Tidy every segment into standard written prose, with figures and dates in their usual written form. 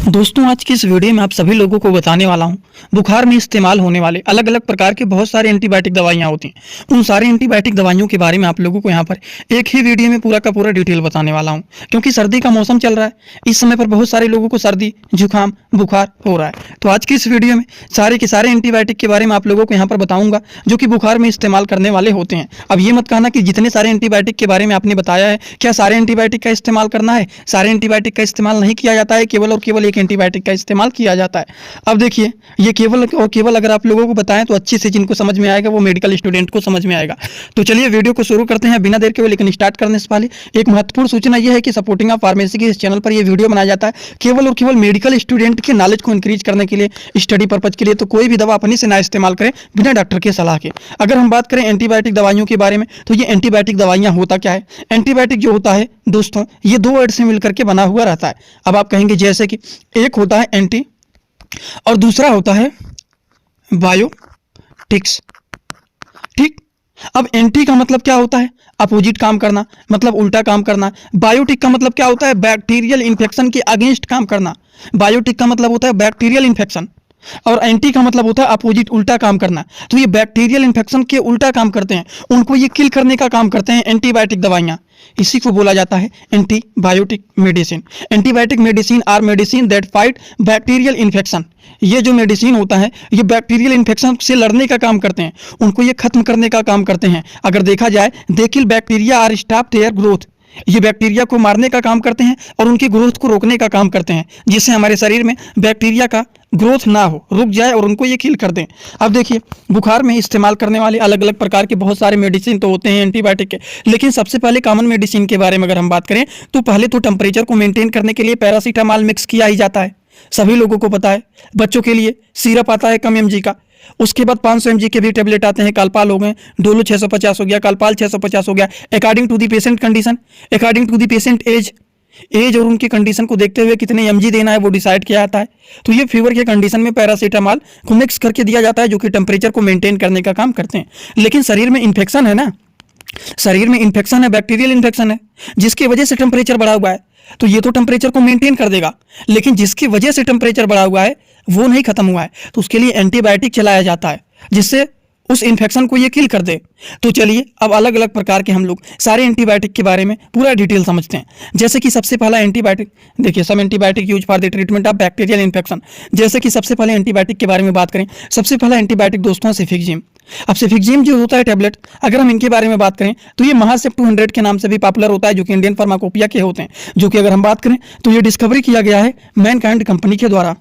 दोस्तों, आज की इस वीडियो में आप सभी लोगों को बताने वाला हूं बुखार में इस्तेमाल होने वाले अलग अलग प्रकार के बहुत सारे एंटीबायोटिक दवाइयां होती हैं। उन सारे एंटीबायोटिक दवाइयों के बारे में आप लोगों को यहां पर एक ही वीडियो में पूरा का पूरा डिटेल बताने वाला हूं, क्योंकि सर्दी का मौसम चल रहा है। इस समय पर बहुत सारे लोगों को सर्दी जुकाम बुखार हो रहा है। तो आज की इस वीडियो में सारे के सारे एंटीबायोटिक के बारे में आप लोगों को यहाँ पर बताऊंगा जो कि बुखार में इस्तेमाल करने वाले होते हैं। अब ये मत कहना कि जितने सारे एंटीबायोटिक के बारे में आपने बताया है क्या सारे एंटीबायोटिक का इस्तेमाल करना है। सारे एंटीबायोटिक का इस्तेमाल नहीं किया जाता है, केवल और केवल एक एंटीबायोटिक का इस्तेमाल किया जाता है। अब देखिए, ये केवल और केवल अगर आप लोगों को बताएं तो अच्छे से जिनको समझ में आएगा वो मेडिकल स्टूडेंट को समझ में आएगा। तो चलिए वीडियो को शुरू करते हैं बिना देर के। लेकिन स्टार्ट करने से पहले एक महत्वपूर्ण सूचना यह है कि सपोर्टिंग ऑफ फार्मेसी के इस चैनल पर यह वीडियो बनाया जाता है केवल और केवल मेडिकल स्टूडेंट के नॉलेज को इंक्रीज करने के लिए, स्टडी पर्पज के लिए। तो कोई भी दवा अपनी से ना इस्तेमाल करें बिना डॉक्टर के सलाह के। अगर हम बात करें एंटीबायोटिक दवाइयों के बारे में तो ये एंटीबायोटिक दवाइयां होता क्या है। एंटीबायोटिक जो होता है दोस्तों, ये दो वर्ड से मिलकर के बना हुआ रहता है। अब आप कहेंगे जैसे कि एक होता है एंटी और दूसरा होता है बायोटिक्स। ठीक। अब एंटी का मतलब क्या होता है, अपोजिट काम करना, मतलब उल्टा काम करना। बायोटिक का मतलब क्या होता है, बैक्टीरियल इन्फेक्शन के अगेंस्ट काम करना। बायोटिक का मतलब होता है बैक्टीरियल इन्फेक्शन और एंटी का मतलब होता है अपोजिट उल्टा काम करना। तो ये बैक्टीरियल इन्फेक्शन के उल्टा काम करते हैं, उनको ये किल करने का काम करते हैं एंटीबायोटिक दवाइयाँ। इसी को बोला जाता है antibiotic medicine. Antibiotic medicine are medicine that fight bacterial infection. ये जो मेडिसिन होता है ये बैक्टीरियल इन्फेक्शन से लड़ने का काम करते हैं, उनको ये खत्म करने का काम करते हैं। अगर देखा जाए they kill bacteria or stop their growth. ये बैक्टीरिया को मारने का काम करते हैं और उनकी ग्रोथ को रोकने का काम करते हैं, जिससे हमारे शरीर में बैक्टीरिया का ग्रोथ ना हो, रुक जाए और उनको ये किल कर दें। अब देखिए, बुखार में इस्तेमाल करने वाले अलग अलग प्रकार के बहुत सारे मेडिसिन तो होते हैं एंटीबायोटिक के, लेकिन सबसे पहले कॉमन मेडिसिन के बारे में अगर हम बात करें तो पहले तो टेम्परेचर को मेंटेन करने के लिए पैरासीटामॉल मिक्स किया ही जाता है। सभी लोगों को पता है। बच्चों के लिए सिरप आता है कम mg का, उसके बाद 500 mg के भी टेबलेट आते हैं। कालपाल हो गए, डोलो 650 हो गया, कालपाल 650 हो गया। According to the patient condition, according to the patient age और उनकी कंडीशन को देखते हुए कितने mg देना है वो डिसाइड किया जाता है। तो ये फीवर के कंडीशन में पैरासीटामॉल को मिक्स करके दिया जाता है, जो कि टेम्परेचर को मेंटेन करने का काम करते हैं। लेकिन शरीर में इन्फेक्शन है ना, शरीर में इन्फेक्शन है, बैक्टीरियल इन्फेक्शन है, जिसकी वजह से टेम्परेचर बढ़ा हुआ है। तो ये तो टेम्परेचर को मेंटेन कर देगा, लेकिन जिसकी वजह से टेम्परेचर बढ़ा हुआ है वो नहीं खत्म हुआ है, तो उसके लिए एंटीबायोटिक चलाया जाता है जिससे उस इन्फेक्शन को ये किल कर दे। तो चलिए अब अलग अलग प्रकार के हम लोग सारे एंटीबायोटिक के बारे में पूरा डिटेल समझते हैं। जैसे कि सबसे पहला एंटीबायोटिक, देखिए some antibiotic use for the treatment of bacterial infection. जैसे कि सबसे पहले एंटीबायोटिक के बारे में बात करें, सबसे पहला एंटीबायोटिक दोस्तों सेफिक्जिम। अब सेफिक्जिम जो होता है टैबलेट, अगर हम इनके बारे में बात करें तो ये महासेप 200 के नाम से भी पॉपुलर होता है, जो कि इंडियन फार्माकोपिया के होते हैं, जो कि अगर हम बात करें तो ये डिस्कवरी किया गया है मैनकाइंड कंपनी के द्वारा।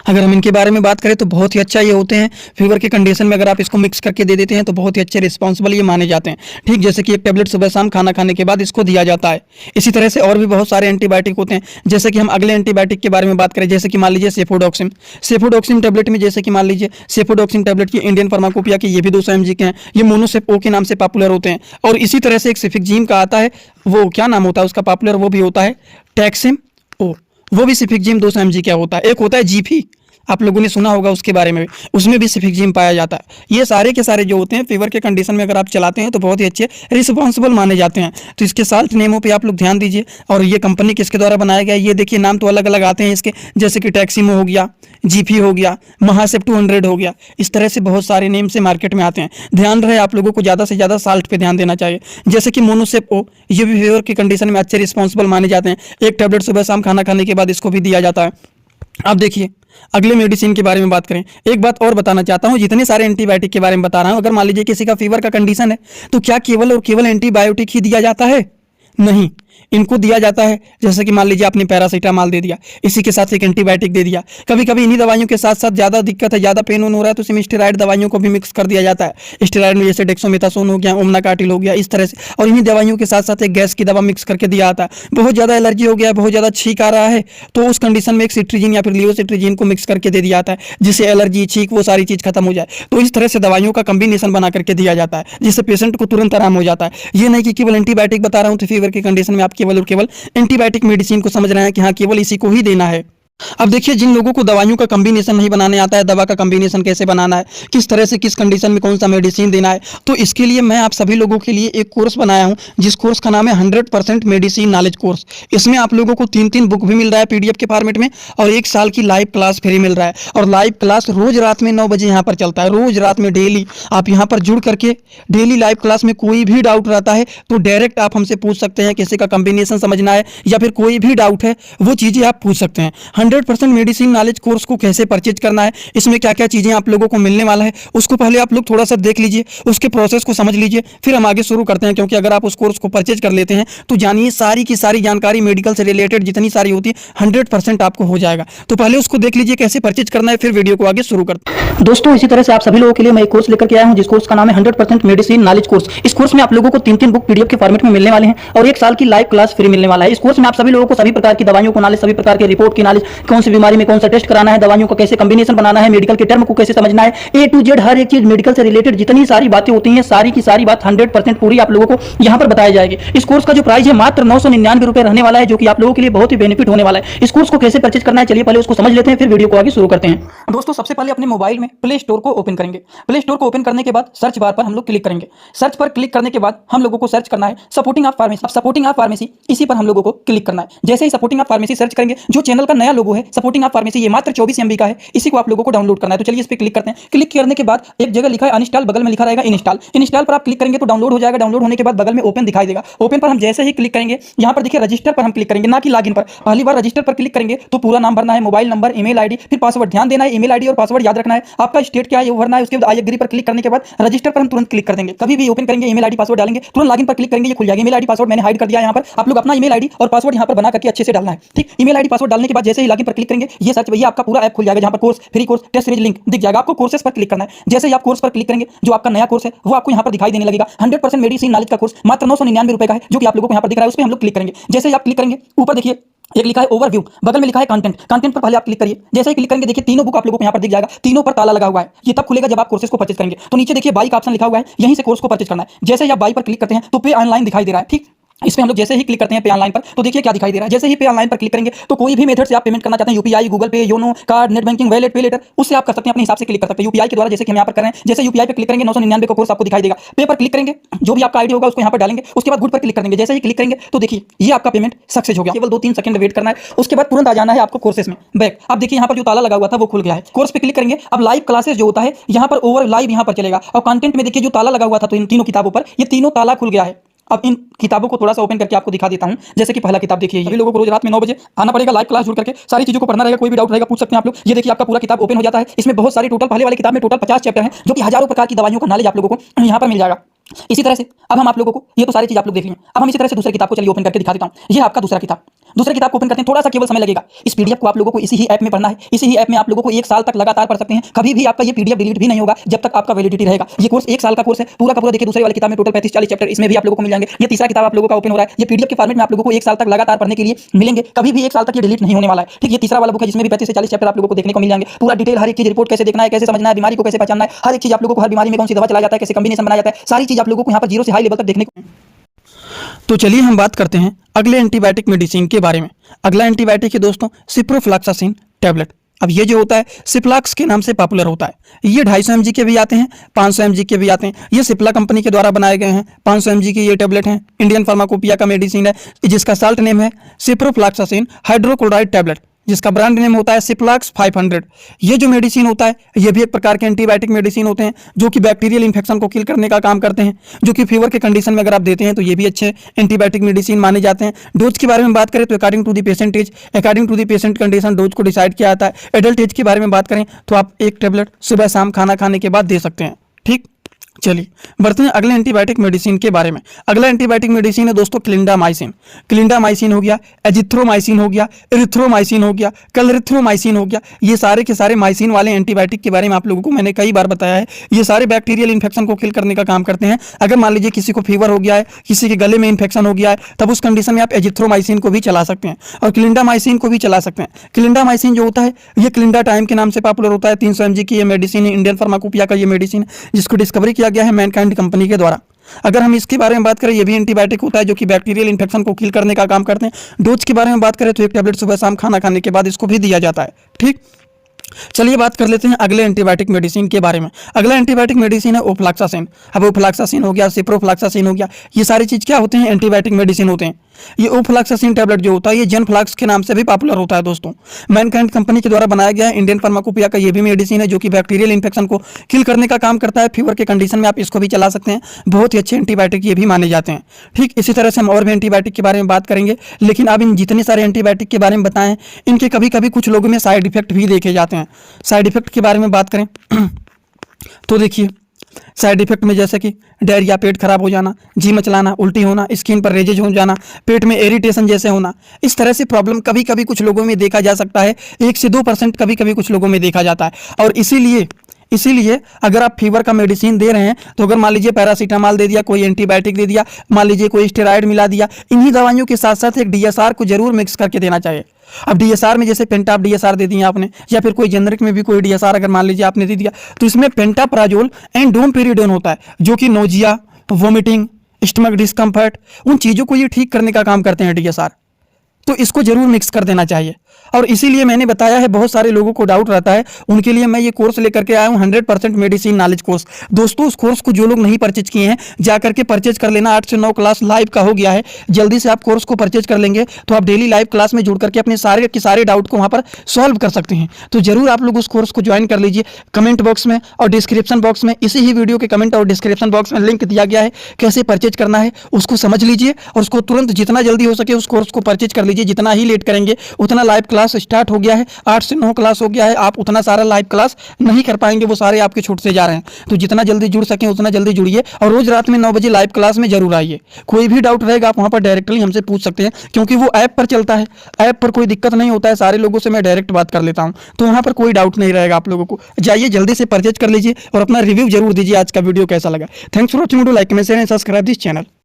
अगर हम इनके बारे में बात करें तो बहुत ही अच्छा ये होते हैं। फीवर के कंडीशन में अगर आप इसको मिक्स करके दे देते हैं तो बहुत ही अच्छे रिस्पॉन्सिबल ये माने जाते हैं। ठीक, जैसे कि एक टैबलेट सुबह शाम खाना खाने के बाद इसको दिया जाता है। इसी तरह से और भी बहुत सारे एंटीबायोटिक होते हैं। जैसे कि हम अगले एंटीबायोटिक के बारे में बात करें, जैसे कि मान लीजिए सेफोडॉक्सिम। सेफोडॉक्सिम टैबलेट में जैसे कि मान लीजिए सेफोडॉक्सिम टैबलेट की इंडियन फार्माकोपिया की ये भी 200 mg के हैं। ये मोनोसेप ओ के नाम से पॉपुलर होते हैं। और इसी तरह से एक सेफिक्जिम का आता है, वो क्या नाम होता है उसका पॉपुलर, वो भी होता है टैक्सिम ओ, वो भी सेफिक्जिम 200 mg क्या होता है। एक होता है जीफी, आप लोगों ने सुना होगा उसके बारे में, उसमें भी सेफिक्जिम पाया जाता है। ये सारे के सारे जो होते हैं फीवर के कंडीशन में अगर आप चलाते हैं तो बहुत ही अच्छे रिस्पॉन्सिबल माने जाते हैं। तो इसके साल्ट नेमों पे आप लोग ध्यान दीजिए। और ये कंपनी किसके द्वारा बनाया गया है, ये देखिए नाम तो अलग अलग आते हैं इसके, जैसे कि टैक्सिमो हो गया, जीपी हो गया, महासेप 200 हो गया। इस तरह से बहुत सारे नेम से मार्केट में आते हैं। ध्यान रहे आप लोगों को ज़्यादा से ज़्यादा साल्ट पे ध्यान देना चाहिए। जैसे कि मोनोसेप ओ, ये भी फीवर की कंडीशन में अच्छे रिस्पॉन्सिबल माने जाते हैं। एक टैबलेट सुबह शाम खाना खाने के बाद इसको भी दिया जाता है। अब देखिए अगले मेडिसिन के बारे में बात करें, एक बात और बताना चाहता हूं, जितने सारे एंटीबायोटिक के बारे में बता रहा हूं, अगर मान लीजिए किसी का फीवर का कंडीशन है तो क्या केवल और केवल एंटीबायोटिक ही दिया जाता है? नहीं, इनको दिया जाता है। जैसे कि मान लीजिए आपने पैरासीटामॉल दे दिया, इसी के साथ एक एंटीबायोटिक दे दिया। कभी कभी इन्हीं दवाइयों के साथ साथ ज़्यादा दिक्कत है, ज़्यादा पेन हो रहा है तो इसमें स्टेरॉइड दवाइयों को भी मिक्स कर दिया जाता है। स्टेरॉइड में जैसे डेक्सोमेथासोन हो गया, ओमनाकाटिल हो गया, इस तरह से। और इन्हीं दवाइयों के साथ साथ एक गैस की दवा मिक्स करके दिया जाता है। बहुत ज़्यादा एलर्जी हो गया है, बहुत ज़्यादा छींक आ रहा है, तो उस कंडीशन में एक सिट्रीजिन या फिर लियोसिट्रीजिन को मिक्स करके दे दिया जाता है, जिससे एलर्जी छींक वो सारी चीज़ खत्म हो जाए। तो इस तरह से दवाइयों का कम्बिनेशन बना करके दिया जाता है, जिससे पेशेंट को तुरंत आराम हो जाता है। ये नहीं कि केवल एंटीबायोटिक बता रहा हूँ तो फीवर की कंडीशन में आप केवल और केवल एंटीबायोटिक मेडिसिन को समझ रहे हैं कि हाँ केवल इसी को ही देना है। अब देखिए, जिन लोगों को दवाइयों का कॉम्बिनेशन नहीं बनाने आता है, दवा का कॉम्बिनेशन कैसे बनाना है, किस तरह से किस कंडीशन में कौन सा मेडिसिन देना है, तो इसके लिए मैं आप सभी लोगों के लिए एक कोर्स बनाया हूं, जिस कोर्स का नाम है 100% मेडिसिन नॉलेज कोर्स। इसमें आप लोगों को 3-3 बुक भी मिल रहा है पीडीएफ के फॉर्मेट में, और 1 साल की लाइव क्लास फ्री मिल रहा है। और लाइव क्लास रोज रात में 9 बजे यहाँ पर चलता है, रोज रात में डेली आप यहाँ पर जुड़ करके डेली लाइव क्लास में कोई भी डाउट रहता है तो डायरेक्ट आप हमसे पूछ सकते हैं, किसी का कॉम्बिनेशन समझना है या फिर कोई भी डाउट है वो चीज़ें आप पूछ सकते हैं। 100% मेडिसिन नॉलेज कोर्स को कैसे परचेज करना है, इसमें क्या क्या चीजें आप लोगों को मिलने वाला है, उसको पहले आप लोग थोड़ा सा देख लीजिए, उसके प्रोसेस को समझ लीजिए, फिर हम आगे शुरू करते हैं। क्योंकि अगर आप उस कोर्स को परचेज कर लेते हैं तो जानिए सारी की सारी जानकारी मेडिकल से रिलेटेड जितनी सारी होती है 100% आपको हो जाएगा। तो पहले उसको देख लीजिए कैसे परचेज करना है, फिर वीडियो को आगे शुरू करते हैं। दोस्तों, इसी तरह से आप सभी लोगों के लिए मैं एक कोर्स लेकर के आया हूं, जिस कोर्स का नाम है 100% मेडिसिन नॉलेज कोर्स। इस कोर्स में आप लोगों को 3-3 बुक पीडीएफ के फॉर्मेट में मिलने वाले हैं और 1 साल की लाइव क्लास फ्री मिलने वाला है। इस कोर्स में आप सभी लोगों को सभी प्रकार की दवाइयों को नॉलेज, सभी प्रकार के रिपोर्ट की नॉलेज, कौन सी बीमारी में कौन सा टेस्ट कराना है, दवाइयों का कैसे कॉम्बिनेशन बनाना है, मेडिकल के टर्म को कैसे समझना है, ए टू जेड हर एक चीज मेडिकल से रिलेटेड जितनी सारी बातें होती हैं, सारी की सारी बात 100% पूरी आप लोगों को यहां पर बताई जाएगी। इस कोर्स का जो प्राइस है मात्र 999 रुपए रहने वाला है, जो कि आप लोगों के लिए बहुत ही बेनिफिट होने वाला है। इस कोर्स को कैसे परचेज करना है, चलिए पहले उसको समझ लेते हैं, फिर वीडियो को आगे शुरू करते हैं। दोस्तों, सबसे पहले अपने मोबाइल में प्ले स्टोर को ओपन करेंगे। प्ले स्टोर को ओपन करने के बाद सर्च बार पर हम लोग क्लिक करेंगे। सर्च पर क्लिक करने के बाद हम लोगों को सर्च करना है सपोर्टिंग ऑफ फार्मेसी। अब सपोर्टिंग ऑफ फार्मेसी इसी पर हम लोगों को क्लिक करना है। जैसे ही सपोर्टिंग ऑफ फार्मेसी सर्च करेंगे, जो चैनल का नया लोगो है सपोर्टिंग ऑफ फार्मेसी, ये मात्र 24 MB का है, इसी को आप लोगों को डाउनलोड करना है। तो चलिए इस पर क्लिक करते हैं। क्लिक करने के बाद एक जगह लिखा है अनइंस्टॉल, बगल में लिखा रहेगा इंस्टॉल। इंस्टॉल पर आप क्लिक करेंगे तो डाउनलोड हो जाएगा। डाउनलोड होने के बाद बगल में ओपन दिखाई देगा। ओपन पर हम जैसे ही क्लिक करेंगे, यहाँ पर देखिए रजिस्टर पर हम क्लिक करेंगे, ना कि लॉगिन पर। पहली बार रजिस्टर पर क्लिक करेंगे तो पूरा नाम भरना है, मोबाइल नंबर, ईमेल आईडी, फिर पासवर्ड। ध्यान देना है, ईमेल आईडी और पासवर्ड याद रखना है। आपका स्टेट क्या है वो भरना है। उसके बाद आई एग्री पर क्लिक करने के बाद रजिस्टर पर हम तुरंत क्लिक कर देंगे। कभी भी ओपन करेंगे, ईमेल आईडी पासवर्ड डालेंगे, तुरंत लॉगिन पर क्लिक करेंगे, ये खुल जाएगा। ईमेल आईडी पासवर्ड मैंने हाइड कर दिया है। यहाँ पर आप लोग अपना ईमेल आईडी और पासवर्ड यहाँ पर बना करके अच्छे से डालना है, ठीक। ईमेल आईडी पासवर्ड डालने के बाद जैसे ही लॉगिन पर क्लिक करेंगे, ये सर्च भैया आपका पूरा ऐप खुल जाएगा, जहाँ पर course, free course, test series link दिख जाएगा। आपको कोर्सेस पर क्लिक करना है। जैसे ही आप कोर्स पर क्लिक करेंगे, जो आपका नया कोर्स है वो आपको यहाँ पर दिखाई देने लगेगा। 100% मेडिसिन नॉलेज का कोर्स मात्र 999 रुपए का है, जो कि आप लोगों को यहाँ पर दिख रहा है। उस पर हम लोग क्लिक करेंगे। जैसे ही आप क्लिक करेंगे, ऊपर देखिए एक लिखा है ओवरव्यू, बगल में लिखा है कंटेंट। कंटेंट पर पहले आप क्लिक करिए। जैसे ही क्लिक करेंगे, देखिए तीनों बुक आप लोगों को यहाँ पर दिख जाएगा। तीनों पर ताला लगा हुआ है। ये तब खुलेगा जब आप कोर्सेज को परचेज करेंगे। तो नीचे देखिए बाई का ऑप्शन लिखा हुआ है, यहीं से कोर्स को परचेज करना है। जैसे ही आप बाई पर क्लिक करते हैं तो पे ऑनलाइन दिखाई दे रहा है, ठीक। इसमें हम लोग जैसे ही क्लिक करते हैं पे ऑनलाइन पर, तो देखिए क्या दिखाई दे रहा है। जैसे ही पे ऑनलाइन पर क्लिक करेंगे तो कोई भी मेथड से आप पेमेंट करना चाहते हैं, यूपीआई, गूगल पे, YONO, card, net banking, wallet, पे लेटर, उससे आप कर सकते हैं, अपने हिसाब से क्लिक कर सकते हैं। यूपीआई के द्वारा जैसे कि हम यहाँ पर कर रहे हैं। जैसे यूपीआई पे क्लिक करेंगे 999 का कोर्स आपको दिखाई देगा। पे पर क्लिक करेंगे, जो भी आपका आईडी होगा उसको यहाँ पर डालेंगे। उसके बाद गुड पर क्लिक करेंगे। जैसे ही क्लिक करेंगे तो देखिए ये आपका पेमेंट सक्सेस हो गया। केवल 2-3 सेकंड वेट करना है, उसके बाद तुरंत आ जाना है आपको कोर्सेस में बैक। अब देखिए यहाँ पर जो ताला लगा हुआ था वो खुल गया है। कोर्स पे क्लिक करेंगे। अब लाइव क्लासेस जो होता है यहाँ पर ओवर लाइव यहाँ पर चलेगा। और कंटेंट में देखिए जो ताला लगा हुआ था, तो इन तीनों किताबों पर ये तीनों ताला खुल गया है। अब इन किताबों को थोड़ा सा ओपन करके आपको दिखा देता हूं। जैसे कि पहला किताब देखिए, सभी लोगों को रोज रात में 9 बजे आना पड़ेगा, लाइव क्लास जुड़ करके सारी चीजों को पढ़ना रहेगा। कोई भी डाउट रहेगा पूछ सकते हैं आप लोग। ये देखिए आपका पूरा किताब ओपन हो जाता है। इसमें बहुत सारी टोटल, पहले वाली किताब में टोटल 50 चैप्टर हैं, जो कि हजारों प्रकार की दवाइयों का नॉलेज आप लोगों को यहाँ पर मिल जाएगा। इसी तरह से अब हम आप लोगों को ये तो सारी चीज आप लोग देख लिए। अब हम इसी तरह से दूसरी किताब को चलिए ओपन करके दिखा देता हूं। ये आपका दूसरा किताब। दूसरे किताब को ओपन करते हैं, थोड़ा सा केवल समय लगेगा। इस पीडीएफ को आप लोगों को इसी ही ऐप में पढ़ना है। इसी ही ऐप में आप लोगों को 1 साल तक लगातार पढ़ सकते हैं। कभी भी आपका ये पीडीएफ डिलीट भी नहीं होगा जब तक आपका वैलिडिटी रहेगा। ये कोर्स 1 साल का कोर्स है, पूरा का पूरा। देखिए दूसरे वाली किताब में टोटल 35-40 चैप्टर इसमें भी आप लोगों को मिल जाएंगे। ये तीसरा किताब आप लोगों का ओपन हो रहा है। ये पीडीएफ के फॉर्मेट में आप लोगों को 1 साल तक लगातार पढ़ने के लिए मिलेंगे। कभी भी 1 साल तक ये डिलीट नहीं होने वाला है, ठीक। ये तीसरा वाला बुक है, जिसमें भी 35 से 40 चैप्टर आप लोगों को देखने को मिल जाएंगे। पूरा डिटेल, हर एक चीज, रिपोर्ट कैसे देखना है, कैसे समझना है, बीमारी को कैसे पहचानना है, हर एक चीज आप लोगों को, हर बीमारी में कौन सी दवा चलाया जाता है, कैसे कॉम्बिनेशन बनाया जाता है, सारी चीज आप लोगों को यहाँ पर 0 से हाई लेवल तक देखने को। तो चलिए हम बात करते हैं अगले एंटीबायोटिक मेडिसिन के बारे में। अगला एंटीबायोटिक है दोस्तों सिप्रोफ्लॉक्सासिन टैबलेट। अब ये जो होता है सिप्लाक्स के नाम से पॉपुलर होता है। ये 250 mg के भी आते हैं, 500 mg के भी आते हैं। ये सिप्ला कंपनी के द्वारा बनाए गए हैं। 500 mg के ये टैबलेट हैं। इंडियन फार्माकोपिया का मेडिसिन है, जिसका साल्ट नेम है सिप्रोफ्लॉक्सासिन हाइड्रोक्लोराइड टैबलेट, जिसका ब्रांड नेम होता है सिप्लाक्स 500। ये जो मेडिसिन होता है ये भी एक प्रकार के एंटीबायोटिक मेडिसिन होते हैं, जो कि बैक्टीरियल इन्फेक्शन को किल करने का काम करते हैं, जो कि फीवर के कंडीशन में अगर आप देते हैं तो ये भी अच्छे एंटीबायोटिक मेडिसिन माने जाते हैं। डोज के बारे में बात करें तो according to the patient age, according to the patient condition dose को डिसाइड किया जाता है। एडल्ट एज के बारे में बात करें तो आप 1 टैबलेट सुबह शाम खाना खाने के बाद दे सकते हैं, ठीक। चलिए बढ़ते हैं अगले एंटीबायोटिक मेडिसिन के बारे में। अगला एंटीबायोटिक मेडिसिन है दोस्तों क्लिंडामाइसिन। क्लिंडामाइसिन हो गया, एजिथ्रोमाइसिन हो गया, इरिथ्रोमाइसिन हो गया, क्लरिथ्रोमाइसिन हो गया। ये सारे के सारे माइसिन वाले एंटीबायोटिक के बारे में आप लोगों को मैंने कई बार बताया है। ये सारे बैक्टीरियल इन्फेक्शन को किल करने का काम करते हैं। अगर मान लीजिए किसी को फीवर हो गया है, किसी के गले में इन्फेक्शन हो गया है, तब उस कंडीशन में आप एजिथ्रोमाइसिन को भी चला सकते हैं और क्लिंडामाइसिन को भी चला सकते हैं। क्लिंडामाइसिन जो होता है ये क्लिंडा टाइम के नाम से पॉपुलर होता है। 300 mg की ये मेडिसिन है, इंडियन फार्माकोपिया का ये मेडिसिन, जिसको डिस्कवरी किया गया है मैनकाइंड कंपनी के द्वारा। अगर हम इसके बारे में बात करें, ये भी एंटीबायोटिक होता है जो कि बैक्टीरियल इन्फेक्शन को किल करने का काम करते हैं। डोज के बारे में बात करें तो 1 टैबलेट सुबह शाम खाना खाने के बाद इसको भी दिया जाता है। ठीक, चलिए बात कर लेते हैं अगले एंटीबायोटिक मेडिसिन के बारे में। अगला एंटीबायोटिक मेडिसिन है ओफ्लॉक्सासिन। अब ओफ्लॉक्सासिन हो गया, सिप्रोफ्लॉक्सासिन हो गया, ये सारी चीज़ क्या होते हैं? एंटीबायोटिक मेडिसिन होते हैं। ये ओफ्लॉक्सासिन टैबलेट जो होता है ये जनफ्लॉक्स के नाम से भी पॉपुलर होता है दोस्तों। मैनकाइंड कंपनी के द्वारा बनाया गया है। इंडियन फार्माकोपिया का ये भी मेडिसिन है जो कि बैक्टीरियल इन्फेक्शन को किल करने का काम करता है। फीवर के कंडीशन में आप इसको भी चला सकते हैं। बहुत ही अच्छे एंटीबायोटिक ये भी माने जाते हैं। ठीक, इसी तरह से हम और भी एंटीबायोटिक के बारे में बात करेंगे, लेकिन अब इन जितने सारे एंटीबायोटिक के बारे में बताएं, इनके कभी कभी कुछ लोगों में साइड इफेक्ट भी देखे जाते हैं। साइड इफेक्ट के बारे में बात करें तो देखिए, साइड इफेक्ट में जैसे कि डायरिया, पेट खराब हो जाना, जी मचलाना, उल्टी होना, स्किन पर रेजेज हो जाना, पेट में इरिटेशन जैसे होना, इस तरह से प्रॉब्लम कभी कभी कुछ लोगों में देखा जा सकता है। 1 से 2% कभी कभी कुछ लोगों में देखा जाता है। और इसीलिए अगर आप फीवर का मेडिसिन दे रहे हैं तो अगर मान लीजिए पैरासीटामॉल दे दिया, कोई एंटीबायोटिक दे दिया, मान लीजिए कोई स्टेरॉइड मिला दिया, इन्हीं दवाइयों के साथ साथ एक डीएसआर को जरूर मिक्स करके देना चाहिए। अब डीएसआर में जैसे पेंटाप डीएसआर दे दिया आपने, या फिर कोई जेनरिक में भी कोई डीएसआर अगर मान लीजिए आपने दे दिया, तो इसमें पेंटाप्राजोल एंड डोमपेरिडोन होता है जो कि नोजिया, वोमिटिंग, स्टमक डिस्कम्फर्ट, उन चीज़ों को ये ठीक करने का काम करते हैं डीएसआर। तो इसको जरूर मिक्स कर देना चाहिए। और इसीलिए मैंने बताया है, बहुत सारे लोगों को डाउट रहता है, उनके लिए मैं ये कोर्स लेकर के आया हूँ 100% मेडिसिन नॉलेज कोर्स। दोस्तों, उस कोर्स को जो लोग नहीं परचेज किए हैं जाकर के परचेज कर लेना। 8 से 9 क्लास लाइव का हो गया है। जल्दी से आप कोर्स को परचेज कर लेंगे तो आप डेली लाइव क्लास में जुड़ करके अपने सारे के सारे डाउट को वहाँ पर सॉल्व कर सकते हैं। तो जरूर आप लोग उस कोर्स को ज्वाइन कर लीजिए। कमेंट बॉक्स में और डिस्क्रिप्शन बॉक्स में, इसी ही वीडियो के कमेंट और डिस्क्रिप्शन बॉक्स में लिंक दिया गया है, कैसे परचेज करना है उसको समझ लीजिए और उसको तुरंत जितना जल्दी हो सके उस कोर्स को परचेज कर लीजिए। जितना ही लेट करेंगे उतना लाइव क्लास स्टार्ट हो गया है। 8 से 9 क्लास हो गया है। आप उतना सारा लाइव क्लास नहीं कर पाएंगे, वो सारे आपके छूटते जा रहे हैं। तो जितना जल्दी जुड़ सकें उतना जल्दी जुड़िए और रोज रात में 9 बजे लाइव क्लास में जरूर आइए। कोई भी डाउट रहेगा आप वहां पर डायरेक्टली हमसे पूछ सकते हैं, क्योंकि वो ऐप पर चलता है। ऐप पर कोई दिक्कत नहीं होता है, सारे लोगों से मैं डायरेक्ट बात कर लेता हूं, तो वहां पर कोई डाउट नहीं रहेगा आप लोगों को। जाइए जल्दी से परचेज कर लीजिए और अपना रिव्यू जरूर दीजिए आज का वीडियो कैसा लगा। Thanks for watching video, like comment share and subscribe this channel.